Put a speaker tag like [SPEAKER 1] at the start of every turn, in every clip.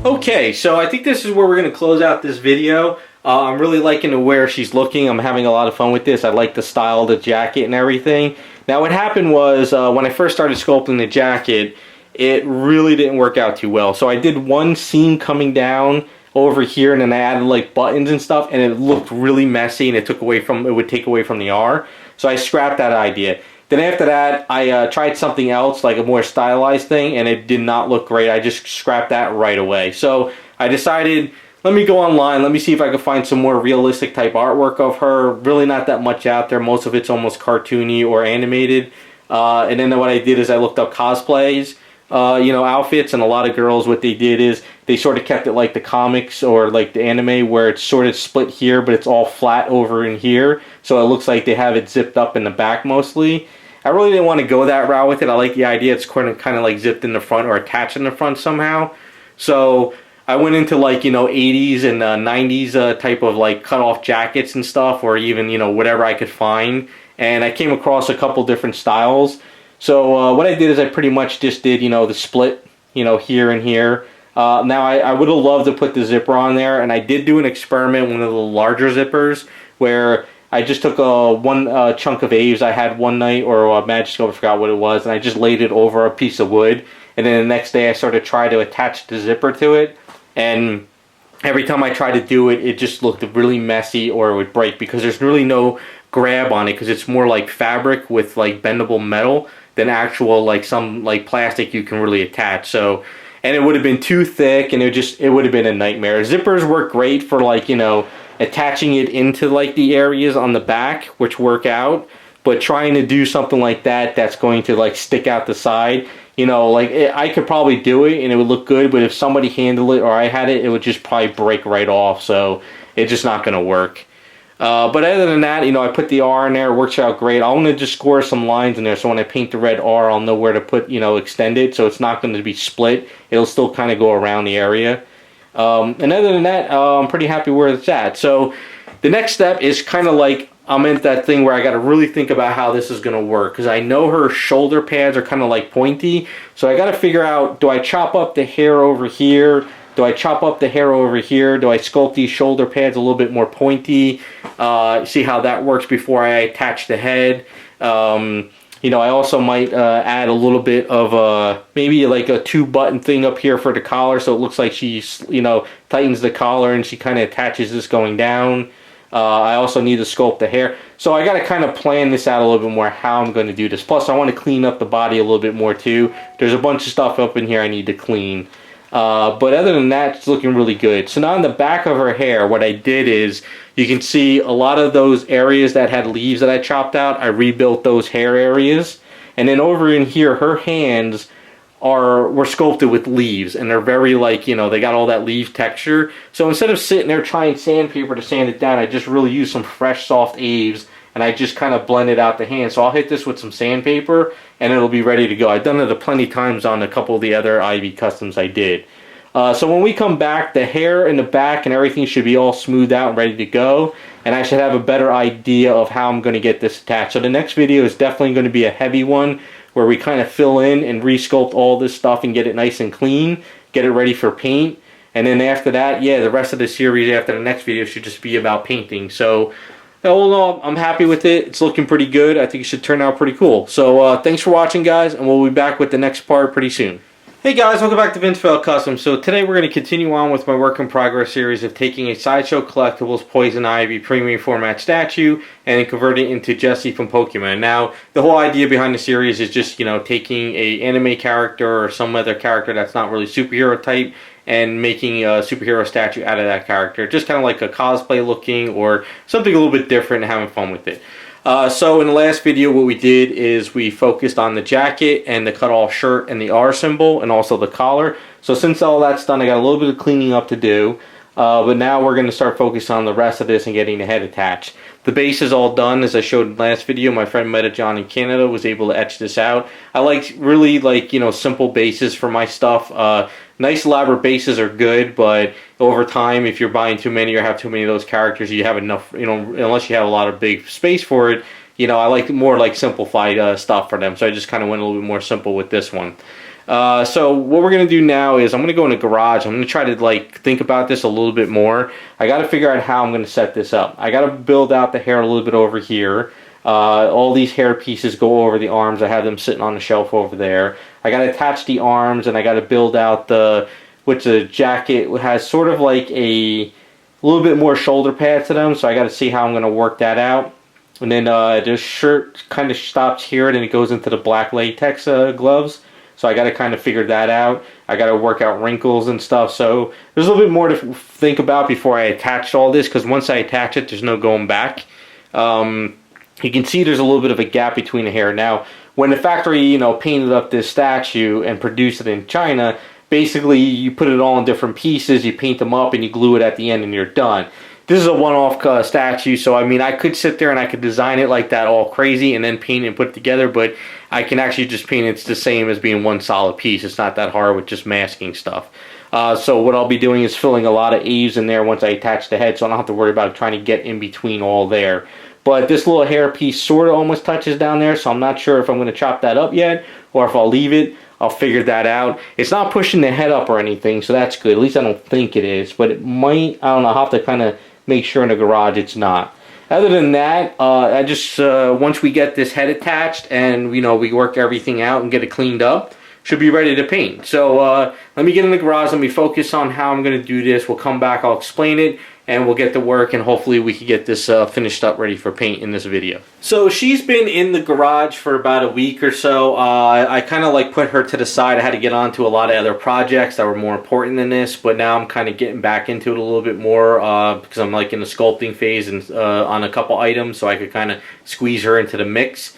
[SPEAKER 1] Okay, so I think this is where we're going to close out this video. I'm really liking the way she's looking. I'm having a lot of fun with this. I like the style of the jacket and everything. Now what happened was when I first started sculpting the jacket, it really didn't work out too well. So I did one seam coming down over here, and then I added like buttons and stuff, and it looked really messy, and it would take away from the R. So I scrapped that idea. Then after that, I tried something else, like a more stylized thing, and it did not look great. I just scrapped that right away. So I decided, let me go online, let me see if I can find some more realistic type artwork of her. Really not that much out there. Most of it's almost cartoony or animated. And then what I did is I looked up cosplays, outfits, and a lot of girls, what they did is they sort of kept it like the comics or like the anime, where it's sort of split here, but it's all flat over in here. So it looks like they have it zipped up in the back mostly. I really didn't want to go that route with it. I like the idea it's kind of like zipped in the front or attached in the front somehow. So I went into like, 80s and 90s type of like cut off jackets and stuff, or even, whatever I could find. And I came across a couple different styles. So what I did is I pretty much just did, the split, here and here. Now I would have loved to put the zipper on there, and I did do an experiment, one of the larger zippers, where I just took one chunk of Aves I had one night, or a Magic Sculpt, I forgot what it was, and I just laid it over a piece of wood. And then the next day I sort of tried to attach the zipper to it, and every time I tried to do it, it just looked really messy, or it would break, because there's really no grab on it, because it's more like fabric with like bendable metal than actual like some like plastic you can really attach. So, and it would have been too thick, and it would have been a nightmare. Zippers work great for like, attaching it into like the areas on the back, which work out, but trying to do something like that that's going to like stick out the side, I could probably do it and it would look good, but if somebody handled it or I had it, it would just probably break right off. So it's just not going to work. But other than that, I put the R in there. It works out great. I want to just score some lines in there, so when I paint the red R, I'll know where to put, extend it, so it's not going to be split. It'll still kind of go around the area. And other than that, I'm pretty happy where it's at. So the next step is kind of like, I'm in that thing where I got to really think about how this is going to work, because I know her shoulder pads are kind of like pointy. So I got to figure out, do I chop up the hair over here? Do I chop up the hair over here? Do I sculpt these shoulder pads a little bit more pointy? See how that works before I attach the head. I also might add a little bit of maybe like a 2-button thing up here for the collar, so it looks like she, tightens the collar and she kind of attaches this going down. I also need to sculpt the hair. So I got to kind of plan this out a little bit more, how I'm going to do this. Plus, I want to clean up the body a little bit more too. There's a bunch of stuff up in here I need to clean. But other than that, it's looking really good. So now on the back of her hair, what I did is, you can see a lot of those areas that had leaves that I chopped out, I rebuilt those hair areas. And then over in here, her hands were sculpted with leaves, and they're very like, they got all that leaf texture. So instead of sitting there trying sandpaper to sand it down, I just really used some fresh soft Aves, and I just kind of blended out the hand. So I'll hit this with some sandpaper, and it'll be ready to go. I've done it plenty times on a couple of the other Ivy customs I did. So when we come back, the hair in the back and everything should be all smoothed out and ready to go. And I should have a better idea of how I'm going to get this attached. So the next video is definitely going to be a heavy one, where we kind of fill in and resculpt all this stuff and get it nice and clean, get it ready for paint. And then after that, the rest of the series after the next video should just be about painting. So all in all, I'm happy with it. It's looking pretty good. I think it should turn out pretty cool. So thanks for watching, guys, and we'll be back with the next part pretty soon. Hey guys, welcome back to Vince Fell Custom. So today we're going to continue on with my work in progress series of taking a Sideshow Collectibles Poison Ivy premium format statue and converting it into Jessie from Pokemon. Now, the whole idea behind the series is just, taking a anime character or some other character that's not really superhero type and making a superhero statue out of that character. Just kind of like a cosplay looking or something a little bit different and having fun with it. So in the last video, what we did is we focused on the jacket and the cut-off shirt and the R symbol and also the collar. So since all that's done, I got a little bit of cleaning up to do. But now we're going to start focusing on the rest of this and getting the head attached. The base is all done, as I showed in the last video. My friend Meta John in Canada was able to etch this out. I really like simple bases for my stuff. Nice elaborate bases are good, but over time, if you're buying too many or have too many of those characters, you have enough, unless you have a lot of big space for it, I like more like simplified stuff for them. So I just kind of went a little bit more simple with this one. So what we're going to do now is I'm going to go in the garage. I'm going to try to like think about this a little bit more. I got to figure out how I'm going to set this up. I got to build out the hair a little bit over here. All these hair pieces go over the arms. I have them sitting on the shelf over there. I got to attach the arms, and I got to build out which the jacket has sort of like a little bit more shoulder pads to them. So I got to see how I'm going to work that out. And then the shirt kind of stops here, and then it goes into the black latex gloves. So I got to kind of figure that out. I got to work out wrinkles and stuff. So there's a little bit more to think about before I attach all this, because once I attach it, there's no going back. You can see there's a little bit of a gap between the hair. Now, when the factory, you know, painted up this statue and produced it in China, basically you put it all in different pieces, you paint them up, and you glue it at the end, and you're done. This is a one-off statue, so I mean, I could sit there and I could design it like that all crazy and then paint it and put it together, but I can actually just paint it's the same as being one solid piece. It's not that hard with just masking stuff. So what I'll be doing is filling a lot of eaves in there once I attach the head, so I don't have to worry about trying to get in between all there. But this little hair piece sort of almost touches down there, so I'm not sure if I'm going to chop that up yet or if I'll leave it. I'll figure that out. It's not pushing the head up or anything, so that's good. At least I don't think it is, but it might. I don't know. I'll have to kind of make sure in the garage it's not. Other than that, I just once we get this head attached and we work everything out and get it cleaned up, should be ready to paint. So let me get in the garage. Let me focus on how I'm going to do this. We'll come back. I'll explain it. And we'll get to work, and hopefully we can get this finished up, ready for paint in this video. So she's been in the garage for about a week or so. I kind of like put her to the side. I had to get on to a lot of other projects that were more important than this, but now I'm kind of getting back into it a little bit more because I'm like in the sculpting phase and on a couple items, so I could kind of squeeze her into the mix.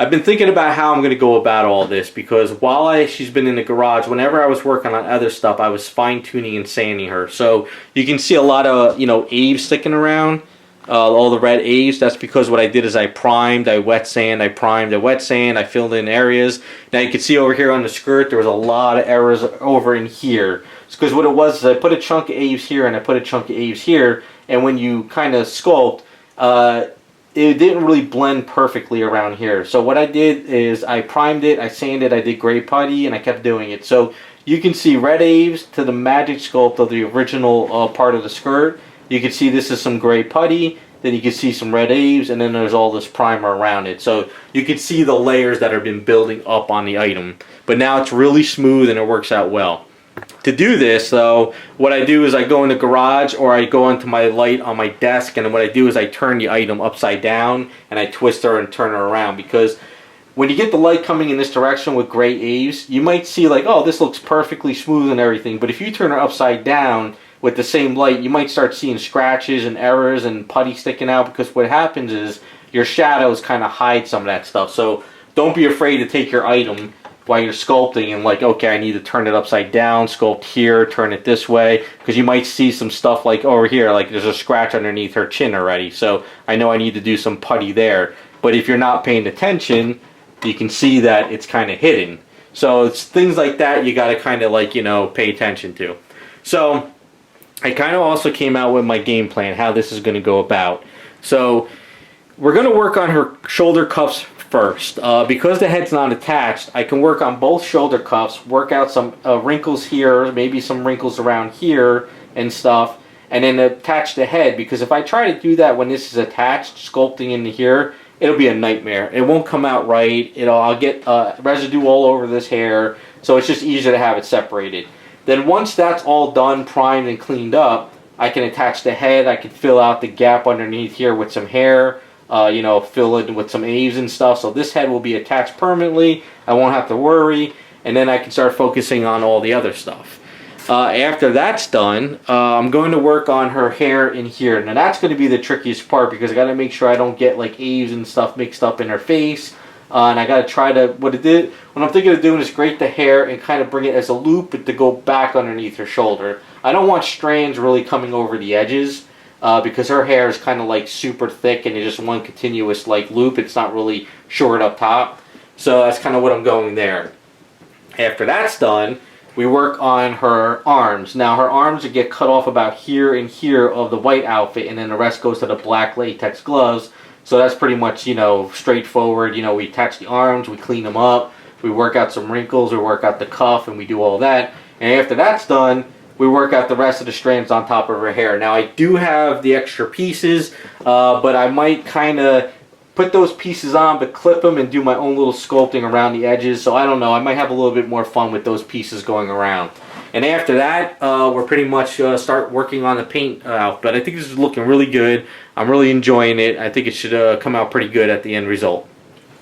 [SPEAKER 1] I've been thinking about how I'm going to go about all this, because while she's been in the garage, whenever I was working on other stuff, I was fine-tuning and sanding her. So you can see a lot of, eaves sticking around, all the red eaves. That's because what I did is I primed, I wet sand, I primed, I wet sand, I filled in areas. Now you can see over here on the skirt, there was a lot of errors over in here. It's because what it was is I put a chunk of eaves here and I put a chunk of eaves here, and when you kind of sculpt, it didn't really blend perfectly around here. So what I did is I primed it, I sanded, I did gray putty, and I kept doing it. So you can see red eaves to the magic sculpt of the original part of the skirt. You can see this is some gray putty, then you can see some red eaves, and then there's all this primer around it. So you can see the layers that have been building up on the item. But now it's really smooth and it works out well. To do this, though, what I do is I go in the garage or I go into my light on my desk, and what I do is I turn the item upside down and I twist her and turn her around, because when you get the light coming in this direction with gray eaves, you might see like, oh, this looks perfectly smooth and everything, but if you turn her upside down with the same light, you might start seeing scratches and errors and putty sticking out, because what happens is your shadows kind of hide some of that stuff. So don't be afraid to take your item while you're sculpting and like, okay, I need to turn it upside down, sculpt here, turn it this way, because you might see some stuff like over here, like there's a scratch underneath her chin already, so I know I need to do some putty there. But if you're not paying attention, you can see that it's kind of hidden. So it's things like that you got to kind of like, pay attention to. So I kind of also came out with my game plan, how this is going to go about. So we're going to work on her shoulder cuffs first. Because the head's not attached, I can work on both shoulder cuffs, work out some wrinkles here, maybe some wrinkles around here and stuff, and then attach the head, because if I try to do that when this is attached, sculpting into here, it'll be a nightmare. It won't come out right. I'll get residue all over this hair, so it's just easier to have it separated. Then once that's all done, primed and cleaned up, I can attach the head. I can fill out the gap underneath here with some hair, fill it with some eaves and stuff. So this head will be attached permanently. I won't have to worry. And then I can start focusing on all the other stuff. After that's done, I'm going to work on her hair in here. Now that's going to be the trickiest part, because I got to make sure I don't get like eaves and stuff mixed up in her face. And I got to try to, what I'm thinking of doing is grate the hair and kind of bring it as a loop, but to go back underneath her shoulder. I don't want strands really coming over the edges. Because her hair is kind of like super thick and it's just one continuous like loop. It's not really short up top. So that's kind of what I'm going there. After that's done, we work on her arms. Now her arms get cut off about here and here of the white outfit, and then the rest goes to the black latex gloves. So that's pretty much, straightforward. We attach the arms, we clean them up, We work out some wrinkles, we work out the cuff, and we do all that. And after that's done, we work out the rest of the strands on top of her hair. Now I do have the extra pieces, but I might kind of put those pieces on but clip them and do my own little sculpting around the edges. So I don't know, I might have a little bit more fun with those pieces going around. And after that, we're pretty much start working on the paint out. But I think this is looking really good. I'm really enjoying it. I think it should come out pretty good at the end result.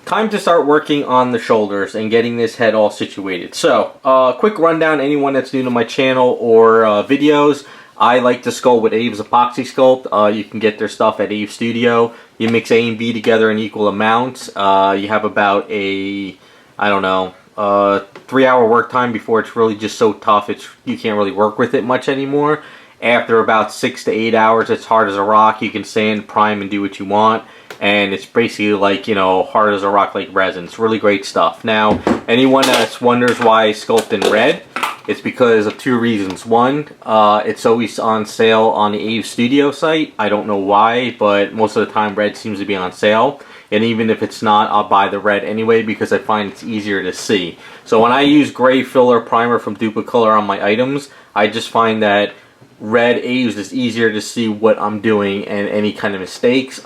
[SPEAKER 1] Time to start working on the shoulders and getting this head all situated. So, quick rundown, anyone that's new to my channel or videos, I like to sculpt with Abe's Epoxy Sculpt. You can get their stuff at Abe Studio. You mix A and B together in equal amounts. You have about a, I don't know, 3-hour work time before it's really just so tough you can't really work with it much anymore. After about 6 to 8 hours, it's hard as a rock. You can sand, prime, and do what you want. And it's basically like, you know, hard as a rock like resin. It's really great stuff. Now, anyone that wonders why I sculpt in red, it's because of 2 reasons. One, it's always on sale on the Abe Studio site. I don't know why, but most of the time red seems to be on sale. And even if it's not, I'll buy the red anyway because I find it's easier to see. So when I use gray filler primer from Duplicolor on my items, I just find that red Abe's is easier to see what I'm doing and any kind of mistakes.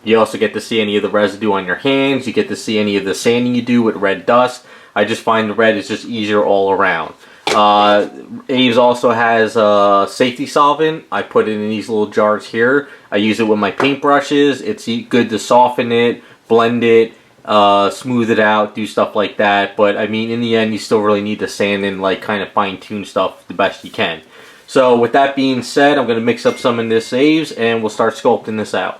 [SPEAKER 1] You also get to see any of the residue on your hands. You get to see any of the sanding you do with red dust. I just find the red is just easier all around. Abe's also has safety solvent. I put it in these little jars here. I use it with my paintbrushes. It's good to soften it, blend it, smooth it out, do stuff like that. But I mean, in the end, you still really need to sand and like kind of fine tune stuff the best you can. So with that being said, I'm going to mix up some in this Abe's and we'll start sculpting this out.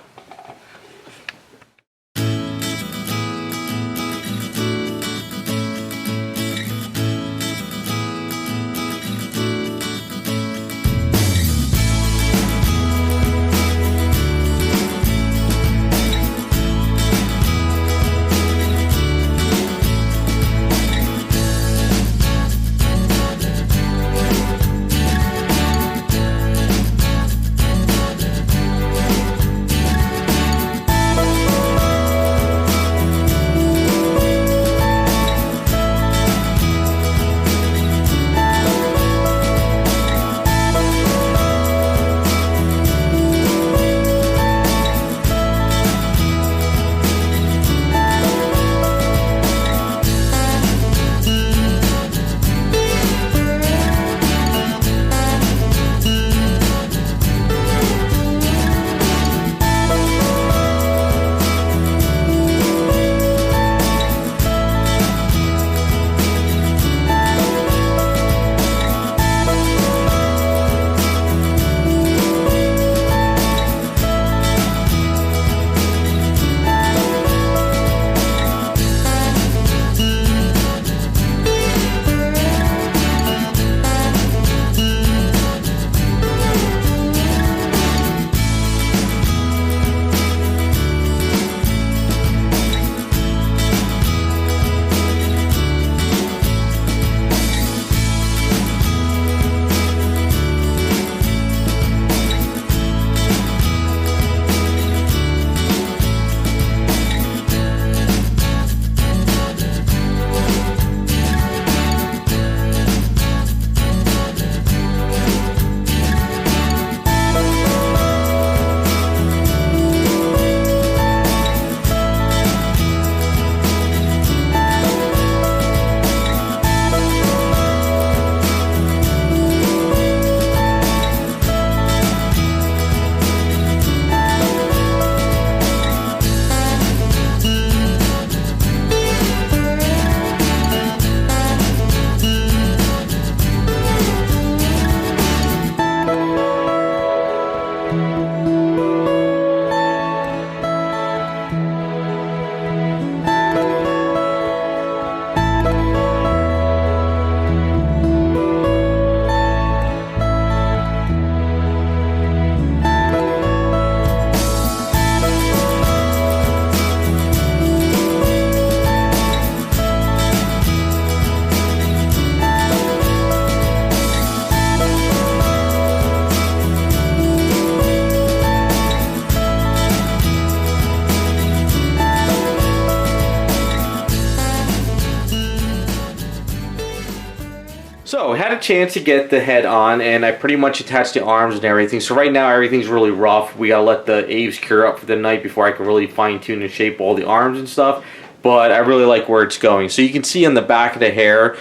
[SPEAKER 1] chance to get the head on, and I pretty much attached the arms and everything. So right now everything's really rough. We gotta let the Aves cure up for the night before I can really fine tune and shape all the arms and stuff. But I really like where it's going. So you can see on the back of the hair,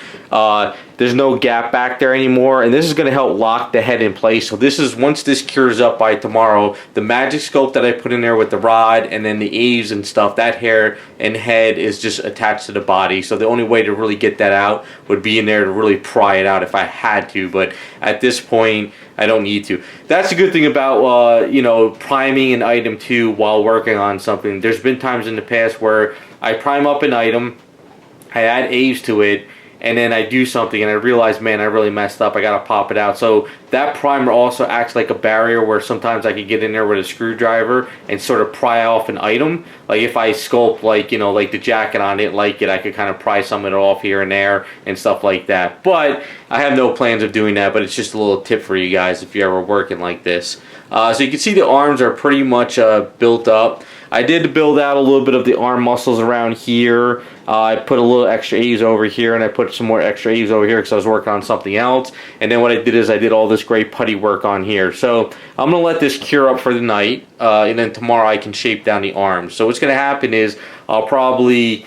[SPEAKER 1] there's no gap back there anymore, and this is going to help lock the head in place. So this is, once this cures up by tomorrow, the magic sculpt that I put in there with the rod and then the Aves and stuff, that hair and head is just attached to the body. So the only way to really get that out would be in there to really pry it out if I had to. But at this point, I don't need to. That's the good thing about you know, priming an item too while working on something. There's been times in the past where I prime up an item, I add Aves to it, and then I do something and I realize, man, I really messed up, I gotta pop it out. So that primer also acts like a barrier where sometimes I could get in there with a screwdriver and sort of pry off an item. Like if I sculpt, like, you know, like the jacket on it, like it, I could kind of pry some of it off here and there and stuff like that. But I have no plans of doing that, but it's just a little tip for you guys if you're ever working like this. So you can see the arms are pretty much built up. I did build out a little bit of the arm muscles around here. I put a little extra Aves over here, and I put some more extra Aves over here because I was working on something else. And then what I did is I did all this great putty work on here. So I'm going to let this cure up for the night, and then tomorrow I can shape down the arms. So what's going to happen is I'll probably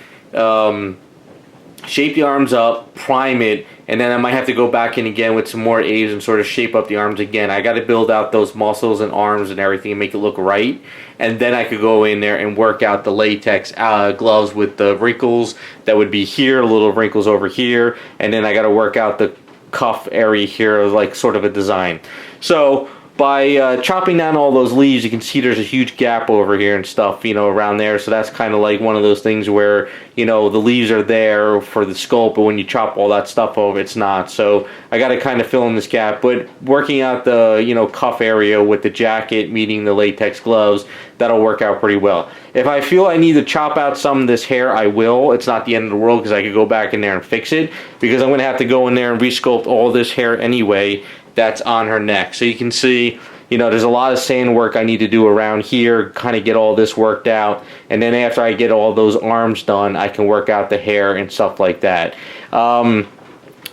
[SPEAKER 1] shape the arms up, prime it, and then I might have to go back in again with some more Aves and sort of shape up the arms again. I got to build out those muscles and arms and everything and make it look right. And then I could go in there and work out the latex gloves with the wrinkles that would be here, little wrinkles over here, and then I got to work out the cuff area here, like sort of a design. So by chopping down all those leaves, you can see there's a huge gap over here and stuff, you know, around there. So that's kind of like one of those things where, you know, the leaves are there for the sculpt, but when you chop all that stuff over, it's not. So I got to kind of fill in this gap. But working out the, you know, cuff area with the jacket meeting the latex gloves, that'll work out pretty well. If I feel I need to chop out some of this hair, I will. It's not the end of the world because I could go back in there and fix it, because I'm going to have to go in there and resculpt all this hair anyway that's on her neck. So you can see, you know, there's a lot of sand work I need to do around here, kind of get all this worked out, and then after I get all those arms done, I can work out the hair and stuff like that. I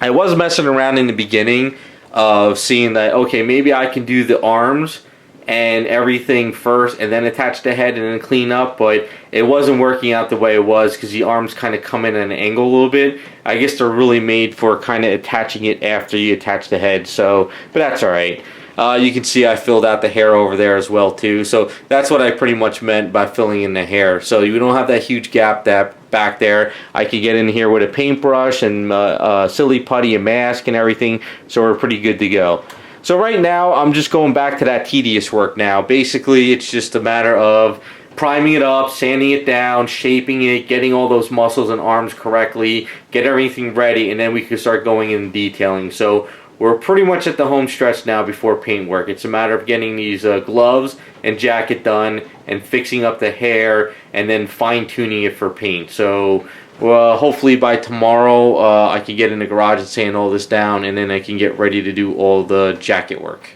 [SPEAKER 1] was messing around in the beginning of seeing that, okay, maybe I can do the arms and everything first and then attach the head and then clean up, but it wasn't working out the way it was because the arms kind of come in at an angle a little bit. I guess they're really made for kind of attaching it after you attach the head, so, but that's alright. You can see I filled out the hair over there as well too, so that's what I pretty much meant by filling in the hair. So you don't have that huge gap that back there. I could get in here with a paintbrush and silly putty and mask and everything, so we're pretty good to go. So right now, I'm just going back to that tedious work now. Basically, it's just a matter of priming it up, sanding it down, shaping it, getting all those muscles and arms correctly, get everything ready, and then we can start going in detailing. So we're pretty much at the home stretch now before paint work. It's a matter of getting these gloves and jacket done and fixing up the hair and then fine-tuning it for paint. So hopefully by tomorrow I can get in the garage and sand all this down, and then I can get ready to do all the jacket work.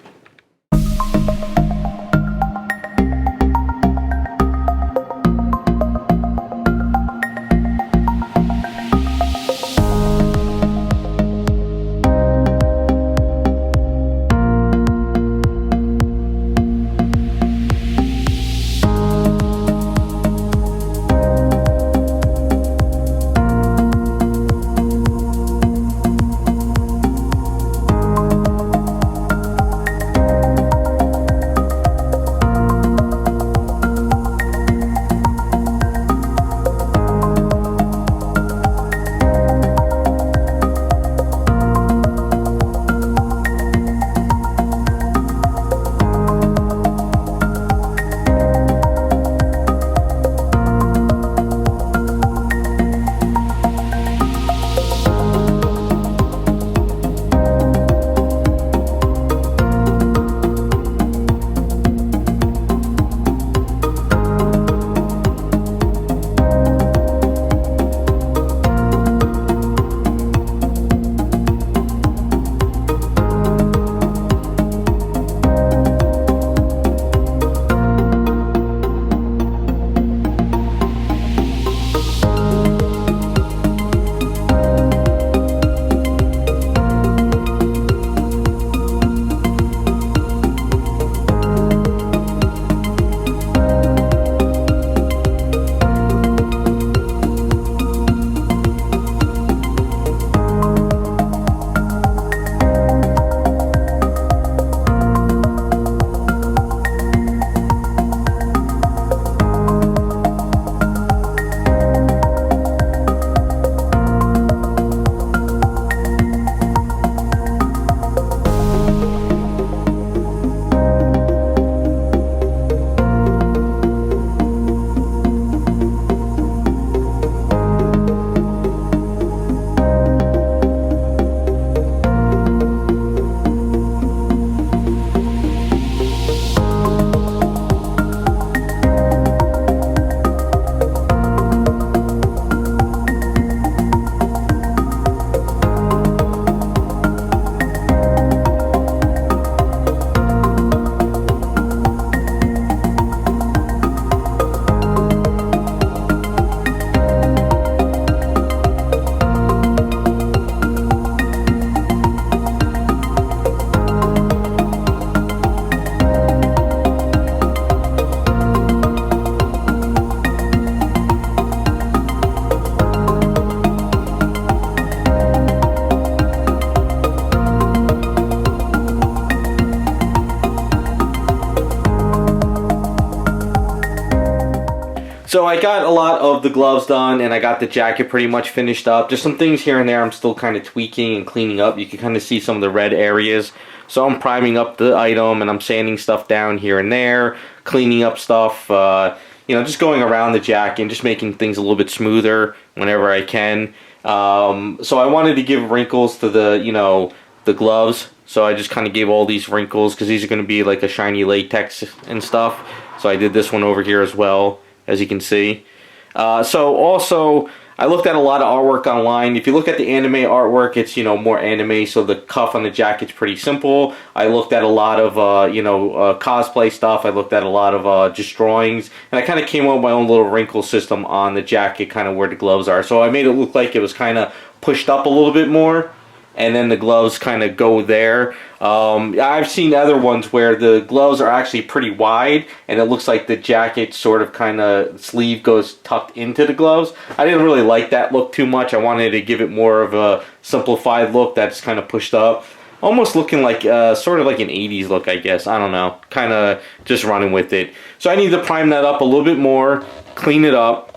[SPEAKER 1] So I got a lot of the gloves done, and I got the jacket pretty much finished up. Just some things here and there I'm still kind of tweaking and cleaning up. You can kind of see some of the red areas. So I'm priming up the item, and I'm sanding stuff down here and there, cleaning up stuff, you know, just going around the jacket and just making things a little bit smoother whenever I can. So I wanted to give wrinkles to the, you know, the gloves. So I just kind of gave all these wrinkles because these are going to be like a shiny latex and stuff. So I did this one over here as well, as you can see. So also, I looked at a lot of artwork online. If you look at the anime artwork, it's, you know, more anime, so the cuff on the jacket's pretty simple. I looked at a lot of, you know, cosplay stuff. I looked at a lot of just drawings, and I kind of came up with my own little wrinkle system on the jacket, kind of where the gloves are. So I made it look like it was kind of pushed up a little bit more, and then the gloves kind of go there. I've seen other ones where the gloves are actually pretty wide, and it looks like the jacket sort of kind of sleeve goes tucked into the gloves. I didn't really like that look too much. I wanted to give it more of a simplified look that's kind of pushed up. Almost looking like, sort of like an 80s look, I guess. I don't know. Kind of just running with it. So I need to prime that up a little bit more, clean it up.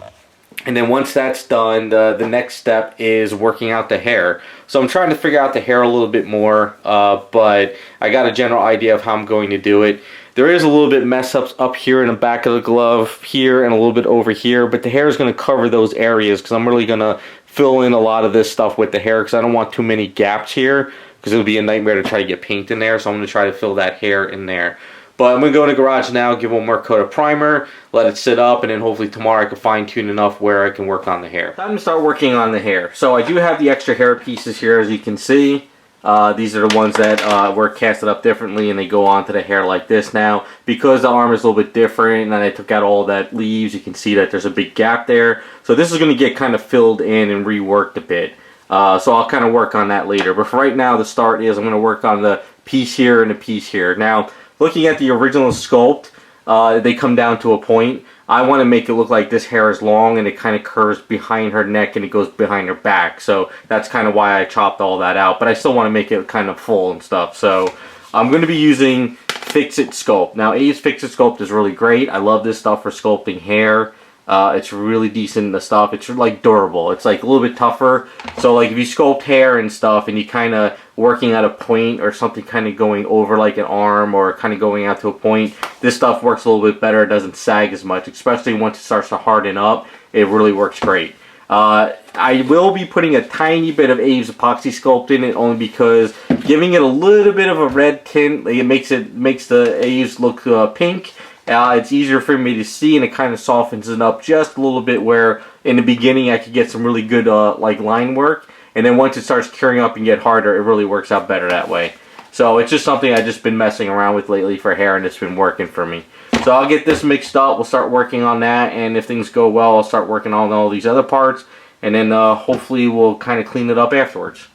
[SPEAKER 1] And then once that's done, the next step is working out the hair. So I'm trying to figure out the hair a little bit more, but I got a general idea of how I'm going to do it. There is a little bit mess ups up here in the back of the glove here and a little bit over here, but the hair is going to cover those areas because I'm really going to fill in a lot of this stuff with the hair because I don't want too many gaps here because it would be a nightmare to try to get paint in there. So I'm going to try to fill that hair in there. But I'm going to go in the garage now, give one more coat of primer, let it sit up, and then hopefully tomorrow I can fine tune enough where I can work on the hair. Time to start working on the hair. So I do have the extra hair pieces here, as you can see. These are the ones that were casted up differently, and they go onto the hair like this now. Because the arm is a little bit different, and then I took out all that leaves, you can see that there's a big gap there. So this is going to get kind of filled in and reworked a bit. So I'll kind of work on that later. But for right now, the start is I'm going to work on the piece here and the piece here. Now, looking at the original sculpt, they come down to a point. I want to make it look like this hair is long and it kind of curves behind her neck and it goes behind her back. So that's kind of why I chopped all that out. But I still want to make it kind of full and stuff. So I'm going to be using Fix-It Sculpt. Now, A's Fix-It Sculpt is really great. I love this stuff for sculpting hair. It's really decent, the stuff. It's like durable. It's like a little bit tougher. So like if you sculpt hair and stuff and you kind of working at a point or something kind of going over like an arm or kind of going out to a point, this stuff works a little bit better. It doesn't sag as much, especially once it starts to harden up. It really works great. I will be putting a tiny bit of Abe's epoxy sculpt in it only because giving it a little bit of a red tint, it makes the Abe's look pink. It's easier for me to see, and it kind of softens it up just a little bit where in the beginning I could get some really good like line work, and then once it starts curing up and get harder, it really works out better that way. So it's just something I've just been messing around with lately for hair, and it's been working for me. So I'll get this mixed up, we'll start working on that, and if things go well, I'll start working on all these other parts, and then hopefully we'll kind of clean it up afterwards.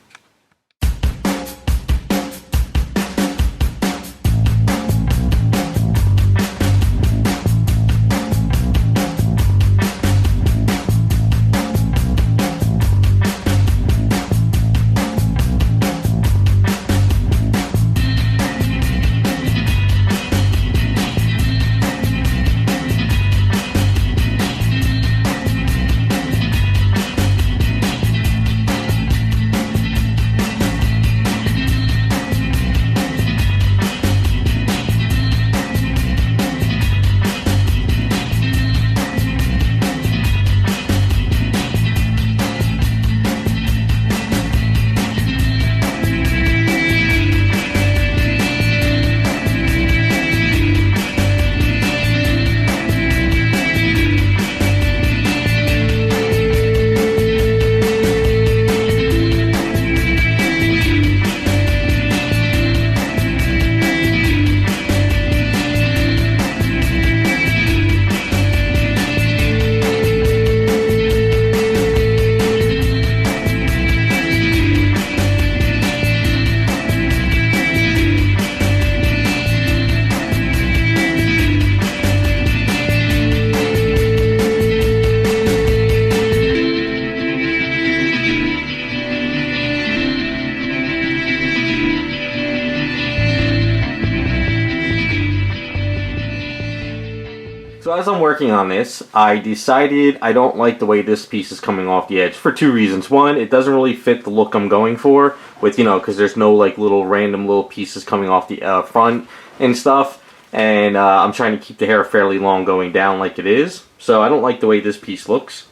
[SPEAKER 1] So as I'm working on this, I decided I don't like the way this piece is coming off the edge for two reasons. One, it doesn't really fit the look I'm going for with, you know, because there's no like little random little pieces coming off the front and stuff. And I'm trying to keep the hair fairly long going down like it is. So I don't like the way this piece looks.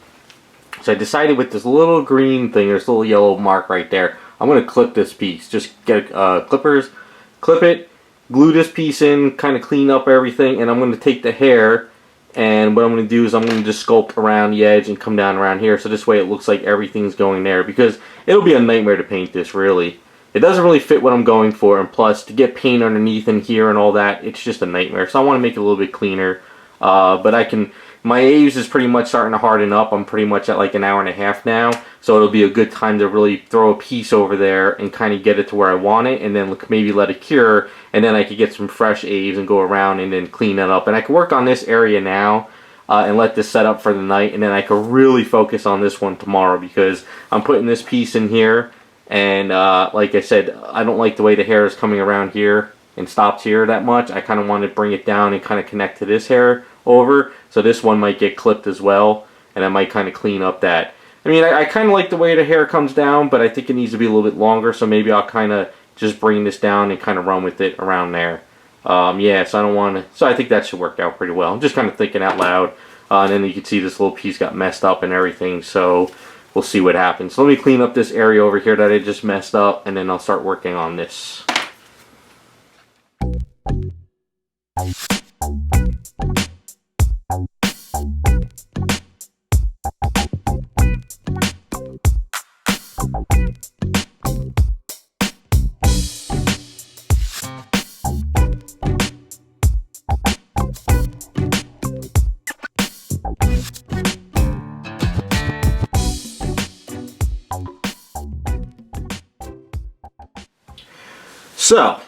[SPEAKER 1] So I decided with this little green thing, there's a little yellow mark right there, I'm going to clip this piece. Just get clippers, clip it, glue this piece in, kind of clean up everything, and I'm going to take the hair, and what I'm going to do is I'm going to just sculpt around the edge and come down around here, so this way it looks like everything's going there, because it'll be a nightmare to paint this, really. It doesn't really fit what I'm going for, and plus, to get paint underneath and here and all that, it's just a nightmare. So I want to make it a little bit cleaner, but I can... My A's is pretty much starting to harden up. I'm pretty much at like an hour and a half now, so it'll be a good time to really throw a piece over there and kind of get it to where I want it, and then maybe let it cure, and then I could get some fresh A's and go around and then clean that up. And I can work on this area now and let this set up for the night, and then I can really focus on this one tomorrow, because I'm putting this piece in here, and like I said, I don't like the way the hair is coming around here and stops here that much. I kind of want to bring it down and kind of connect to this hair over, so this one might get clipped as well, and I might kind of clean up that. I mean, I kind of like the way the hair comes down, but I think it needs to be a little bit longer, so maybe I'll kind of just bring this down and kind of run with it around there. Yeah, so I don't want to, so I think that should work out pretty well. I'm just kind of thinking out loud, and then you can see this little piece got messed up and everything, so we'll see what happens. So let me clean up this area over here that I just messed up, and then I'll start working on this. So,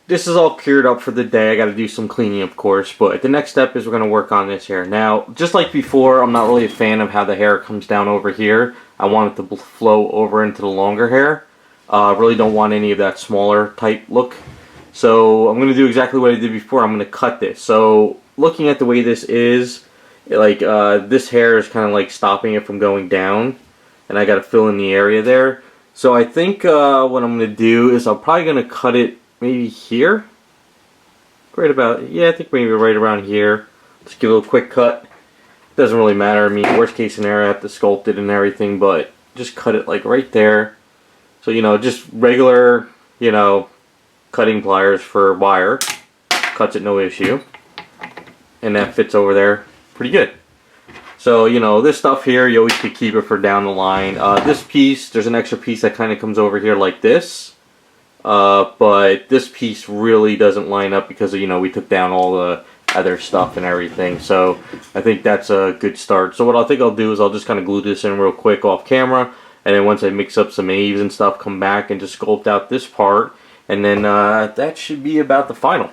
[SPEAKER 1] this is all cured up for the day. I got to do some cleaning, of course, but the next step is we're going to work on this hair. Now, just like before, I'm not really a fan of how the hair comes down over here. I want it to flow over into the longer hair. I really don't want any of that smaller type look. So, I'm going to do exactly what I did before. I'm going to cut this. So, looking at the way this is, like, this hair is kind of like stopping it from going down, and I got to fill in the area there. So I think what I'm going to do is I'm probably going to cut it maybe here. Right about, yeah, I think maybe right around here. Just give it a little quick cut. Doesn't really matter. I mean, worst case scenario, I have to sculpt it and everything, but just cut it like right there. So, you know, just regular, you know, cutting pliers for wire. Cuts it no issue. And that fits over there pretty good. So, you know, this stuff here, you always could keep it for down the line. This piece, there's an extra piece that kind of comes over here like this. But this piece really doesn't line up because, you know, we took down all the other stuff and everything. So, I think that's a good start. So, what I think I'll do is I'll just kind of glue this in real quick off camera. And then once I mix up some A's and stuff, come back and just sculpt out this part. And then that should be about the final.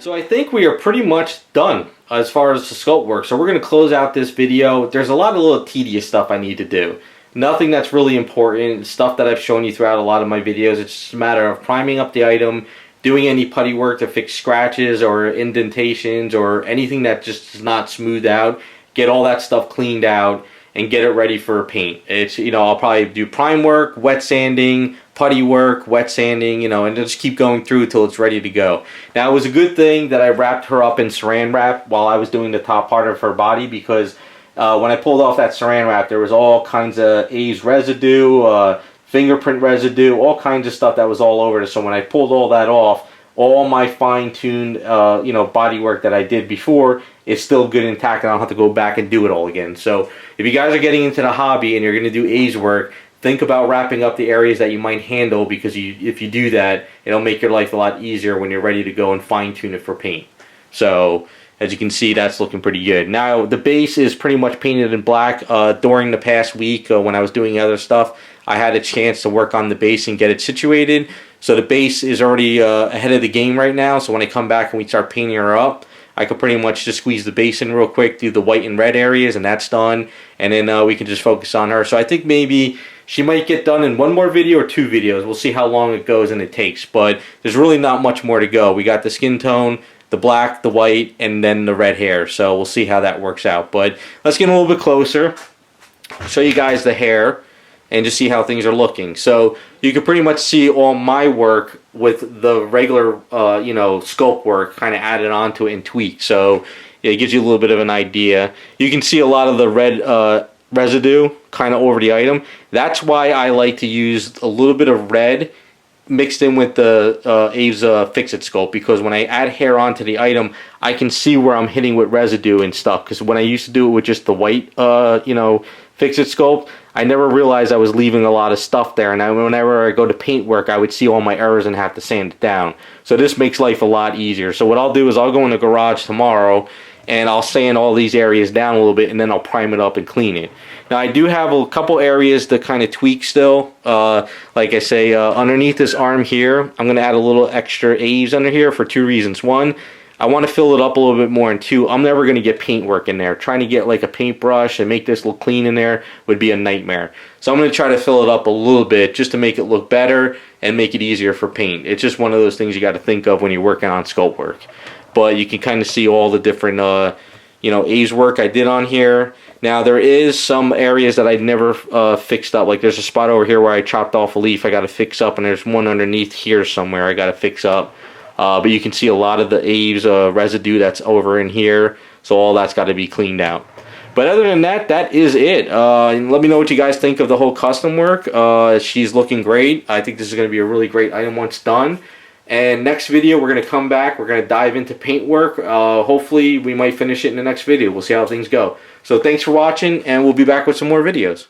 [SPEAKER 1] So I think we are pretty much done as far as the sculpt work. So we're going to close out this video. There's a lot of little tedious stuff I need to do. Nothing that's really important. Stuff that I've shown you throughout a lot of my videos. It's just a matter of priming up the item, doing any putty work to fix scratches or indentations or anything that just is not smoothed out. Get all that stuff cleaned out and get it ready for paint. It's, you know, I'll probably do prime work, wet sanding, putty work, wet sanding, you know, and just keep going through until it's ready to go. Now, it was a good thing that I wrapped her up in saran wrap while I was doing the top part of her body, because when I pulled off that saran wrap, there was all kinds of A's residue, fingerprint residue, all kinds of stuff that was all over it. So when I pulled all that off, all my fine-tuned, you know, body work that I did before is still good intact, and I don't have to go back and do it all again. So if you guys are getting into the hobby and you're going to do A's work, think about wrapping up the areas that you might handle, because if you do that, it'll make your life a lot easier when you're ready to go and fine-tune it for paint. So as you can see, that's looking pretty good. Now, the base is pretty much painted in black. During the past week, when I was doing other stuff, I had a chance to work on the base and get it situated. So the base is already ahead of the game right now. So when I come back and we start painting her up, I could pretty much just squeeze the base in real quick, do the white and red areas, and that's done. And then we can just focus on her. So I think maybe she might get done in one more video or 2 videos. We'll see how long it goes and it takes. But there's really not much more to go. We got the skin tone, the black, the white, and then the red hair. So we'll see how that works out. But let's get a little bit closer. I'll show you guys the hair and just see how things are looking. So you can pretty much see all my work with the regular, you know, sculpt work kind of added onto it and tweaked. So it gives you a little bit of an idea. You can see a lot of the red residue kind of over the item. That's why I like to use a little bit of red mixed in with the A's Fix-It Sculpt, because when I add hair onto the item, I can see where I'm hitting with residue and stuff. Because when I used to do it with just the white, you know, Fix-It Sculpt, I never realized I was leaving a lot of stuff there, and whenever I go to paint work, I would see all my errors and have to sand it down. So this makes life a lot easier. So what I'll do is I'll go in the garage tomorrow and I'll sand all these areas down a little bit, and then I'll prime it up and clean it. Now, I do have a couple areas to kind of tweak still. Like I say, underneath this arm here, I'm going to add a little extra A's under here for 2 reasons. 1, I want to fill it up a little bit more, and 2, I'm never going to get paint work in there. Trying to get like a paintbrush and make this look clean in there would be a nightmare. So I'm going to try to fill it up a little bit just to make it look better and make it easier for paint. It's just one of those things you got to think of when you're working on sculpt work. But you can kind of see all the different, you know, A's work I did on here. Now, there is some areas that I never fixed up. Like there's a spot over here where I chopped off a leaf I got to fix up, and there's one underneath here somewhere I got to fix up. But you can see a lot of the A's residue that's over in here, so all that's got to be cleaned out. But other than that, that is it. And let me know what you guys think of the whole custom work. She's looking great. I think this is going to be a really great item once done. And next video, we're going to come back. We're going to dive into paint work. Hopefully, we might finish it in the next video. We'll see how things go. So thanks for watching, and we'll be back with some more videos.